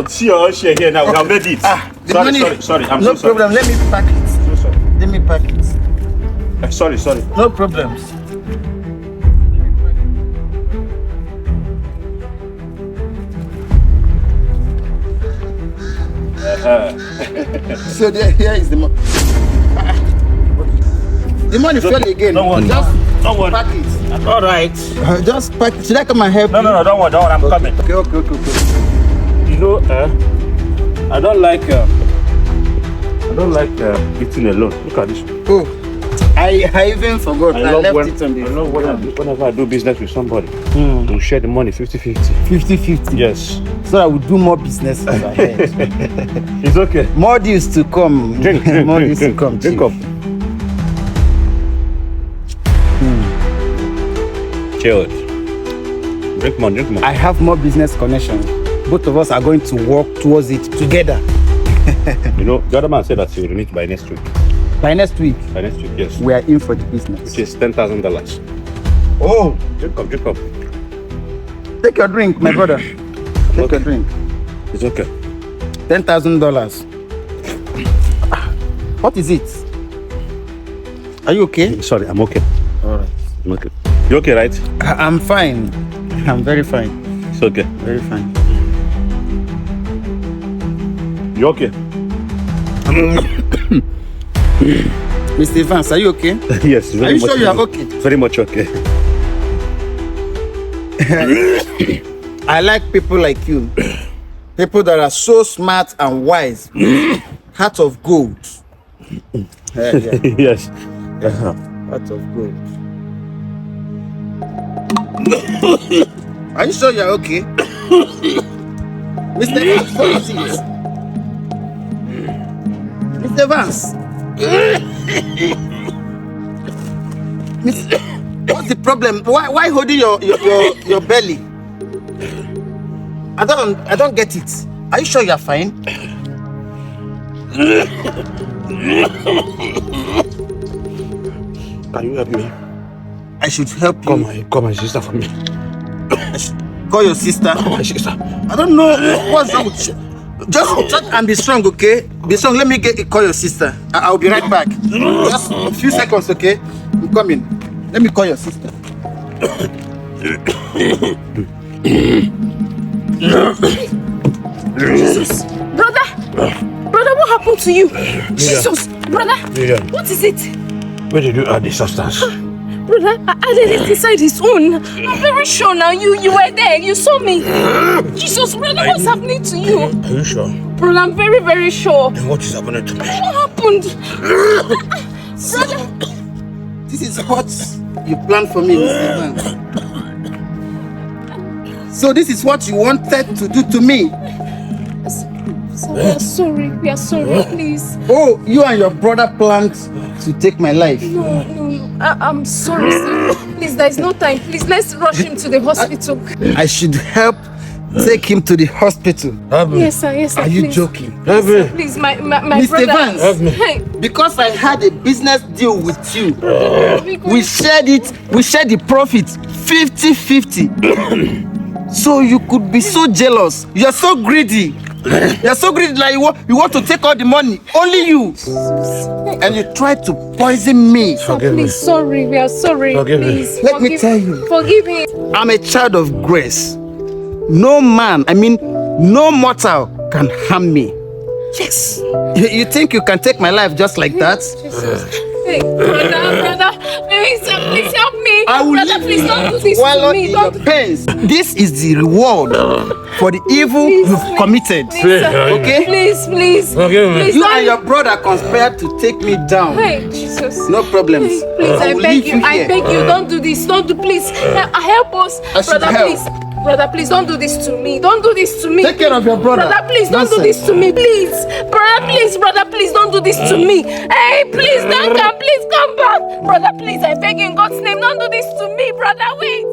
See your share here now. We have made it. Sorry. I'm no so sorry. problem. Let me pack it. So sorry. Let me pack it. Sorry. No problems. So here is the money. The money fell again. Don't worry. Just Don't worry. pack it. All right. Just pack it. Should I come and help you? No. Don't worry. I'm coming. Okay. You know, I don't like eating alone. Look at this. Oh, I even forgot. I left it on the. I know whenever I do business with somebody, we'll share the money 50-50. 50-50. Yes. So I will do more business ahead. It's okay. More deals to come. Drink. More deals to come. Drink Chief. up. Chill. Drink more. I have more business connection. Both of us are going to work towards it together. You know, the other man said that he will meet by next week. By next week, Yes. we are in for the business. Which is $10,000. Oh, Drink up. take your drink, my brother. Take your drink. It's okay. $10,000. What is it? Are you okay? Sorry, I'm okay. All right. I'm okay. You okay, right? I'm fine. I'm very fine. It's okay. Very fine. You okay? Mr. Evans, are you okay? Yes. Are you sure you are okay? Very much okay. I like people like you. People that are so smart and wise. Heart of gold. Yeah. Yes. Heart of gold. Are you sure you're okay? Mr. Evans, what is it? Mr. Evans. What's the problem? Why holding your belly? I don't get it. Are you sure you're fine? Can you help me? I should help you. Call my sister for me. Call your sister. Call my sister. I don't know what's wrong with you. Just try and be strong, okay? Be strong. Let me call your sister. I'll be right back. Just a few seconds, okay? I'm coming. Let me call your sister. Jesus, brother, what happened to you? Jesus, brother, what is it? Where did you add the substance? Brother, I added it inside his own. I'm very sure now. You were there. You saw me. Jesus, brother, what's happening to you? Are you sure? Brother, I'm very, very sure. And what is happening to me? What happened? Brother. This is what you planned for me, Mr. Evans. So this is what you wanted to do to me. We are sorry, please. Oh, you and your brother planned to take my life. No, I'm sorry, sir. Please, there is no time. Please, let's rush him to the hospital. I should help take him to the hospital. Yes, sir. Are you joking? Please, my Mr. brother. Evans, because I had a business deal with you, we shared the profit 50-50. So you could be so jealous. You're so greedy. You're so greedy, like you want to take all the money. Only you. And you tried to poison me. Forgive me. Sorry, we are sorry. Please, let me tell you. Forgive me. I'm a child of grace. No mortal can harm me. Yes. You think you can take my life just like that? Hey, brother, please help me. I will brother, please don't do this to me. Your pains. This is the reward for the evil you've committed. Okay? Please. You and your brother conspired to take me down. Hey, Jesus. No problems. Please, I beg you, don't do this. Please, help us. Brother, please don't do this to me. Take care of your brother. Brother, please don't do this to me. Please. Brother, please don't do this to me. Hey, please don't come. Please come back. Brother, please, I beg you in God's name, don't do this to me. Brother, wait.